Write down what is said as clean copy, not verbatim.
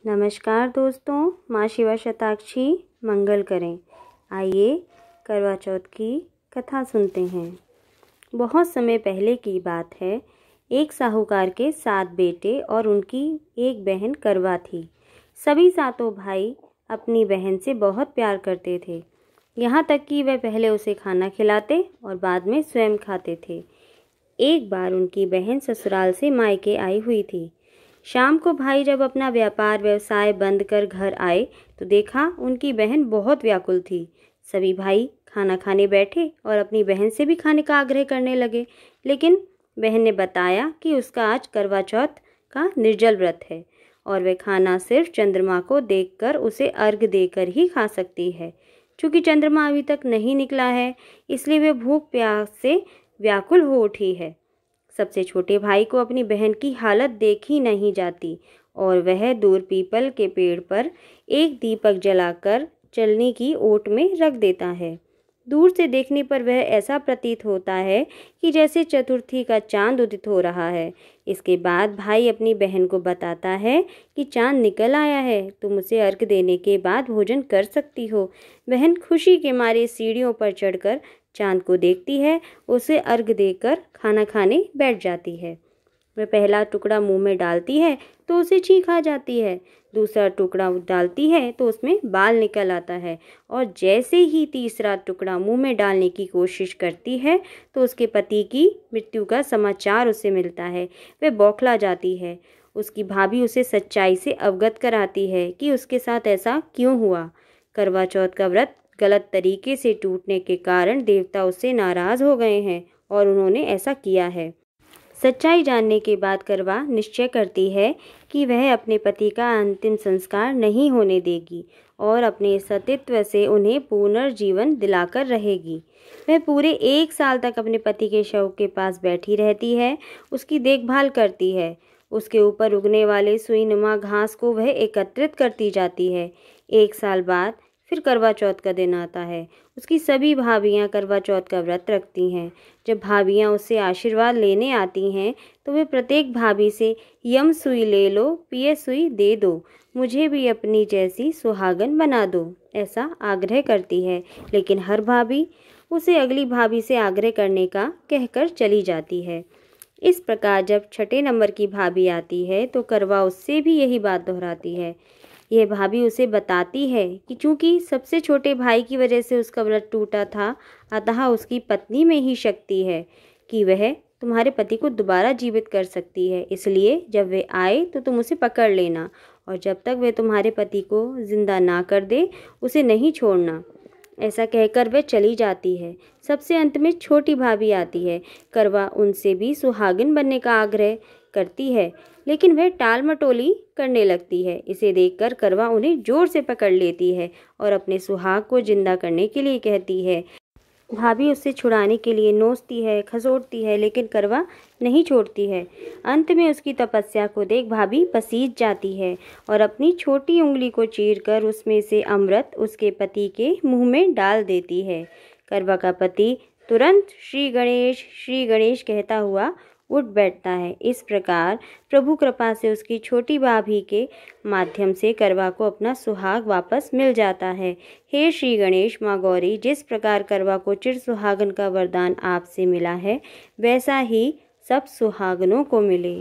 नमस्कार दोस्तों, माँ शिवा शताक्षी मंगल करें। आइए करवा चौथ की कथा सुनते हैं। बहुत समय पहले की बात है। एक साहूकार के 7 बेटे और उनकी एक बहन करवा थी। सभी 7 भाई अपनी बहन से बहुत प्यार करते थे, यहाँ तक कि वह पहले उसे खाना खिलाते और बाद में स्वयं खाते थे। एक बार उनकी बहन ससुराल से मायके आई हुई थी। शाम को भाई जब अपना व्यापार व्यवसाय बंद कर घर आए तो देखा उनकी बहन बहुत व्याकुल थी। सभी भाई खाना खाने बैठे और अपनी बहन से भी खाने का आग्रह करने लगे, लेकिन बहन ने बताया कि उसका आज करवा चौथ का निर्जल व्रत है और वह खाना सिर्फ चंद्रमा को देखकर उसे अर्घ देकर ही खा सकती है। चूँकि चंद्रमा अभी तक नहीं निकला है, इसलिए वह भूख प्यास से व्याकुल हो उठी है। सबसे छोटे भाई को अपनी बहन की हालत देखी नहीं जाती और वह दूर पीपल के पेड़ पर एक दीपक जलाकर चलनी की ओट में रख देता है। दूर से देखने पर वह ऐसा प्रतीत होता है कि जैसे चतुर्थी का चांद उदित हो रहा है। इसके बाद भाई अपनी बहन को बताता है कि चांद निकल आया है, तुम उसे अर्घ देने के बाद भोजन कर सकती हो। बहन खुशी के मारे सीढ़ियों पर चढ़कर चांद को देखती है, उसे अर्घ देकर खाना खाने बैठ जाती है। वह पहला टुकड़ा मुंह में डालती है तो उसे छींक आ जाती है, दूसरा टुकड़ा डालती है तो उसमें बाल निकल आता है और जैसे ही तीसरा टुकड़ा मुंह में डालने की कोशिश करती है तो उसके पति की मृत्यु का समाचार उसे मिलता है। वह बौखला जाती है। उसकी भाभी उसे सच्चाई से अवगत कराती है कि उसके साथ ऐसा क्यों हुआ। करवा चौथ का व्रत गलत तरीके से टूटने के कारण देवता उससे नाराज हो गए हैं और उन्होंने ऐसा किया है। सच्चाई जानने के बाद करवा निश्चय करती है कि वह अपने पति का अंतिम संस्कार नहीं होने देगी और अपने सतीत्व से उन्हें पुनर्जीवन दिलाकर रहेगी। वह पूरे 1 साल तक अपने पति के शव के पास बैठी रहती है, उसकी देखभाल करती है। उसके ऊपर उगने वाले सुईनुमा घास को वह एकत्रित करती जाती है। 1 साल बाद फिर करवा चौथ का दिन आता है। उसकी सभी भाभियाँ करवा चौथ का व्रत रखती हैं। जब भाभियाँ उससे आशीर्वाद लेने आती हैं तो वे प्रत्येक भाभी से यम सुई ले लो, पिए सुई दे दो, मुझे भी अपनी जैसी सुहागन बना दो, ऐसा आग्रह करती है। लेकिन हर भाभी उसे अगली भाभी से आग्रह करने का कहकर चली जाती है। इस प्रकार जब 6 नंबर की भाभी आती है तो करवा उससे भी यही बात दोहराती है। यह भाभी उसे बताती है कि चूंकि सबसे छोटे भाई की वजह से उसका व्रत टूटा था, अतः उसकी पत्नी में ही शक्ति है कि वह तुम्हारे पति को दोबारा जीवित कर सकती है। इसलिए जब वे आए तो तुम उसे पकड़ लेना और जब तक वह तुम्हारे पति को जिंदा ना कर दे उसे नहीं छोड़ना। ऐसा कहकर वह चली जाती है। सबसे अंत में छोटी भाभी आती है। करवा उनसे भी सुहागिन बनने का आग्रह करती है, लेकिन वह टाल मटोली करने लगती है। इसे देखकर करवा उन्हें जोर से पकड़ लेती है और अपने सुहाग को जिंदा करने के लिए कहती है। भाभी उससे छुड़ाने के लिए नोचती है, खसोटती है, लेकिन करवा नहीं छोड़ती है। अंत में उसकी तपस्या को देख भाभी पसीज जाती है और अपनी छोटी उंगली को चीरकर उसमें से अमृत उसके पति के मुंह में डाल देती है। करवा का पति तुरंत श्री गणेश कहता हुआ उठ बैठता है। इस प्रकार प्रभु कृपा से उसकी छोटी भाभी के माध्यम से करवा को अपना सुहाग वापस मिल जाता है। हे श्री गणेश माँ गौरी, जिस प्रकार करवा को चिर सुहागन का वरदान आपसे मिला है, वैसा ही सब सुहागनों को मिले।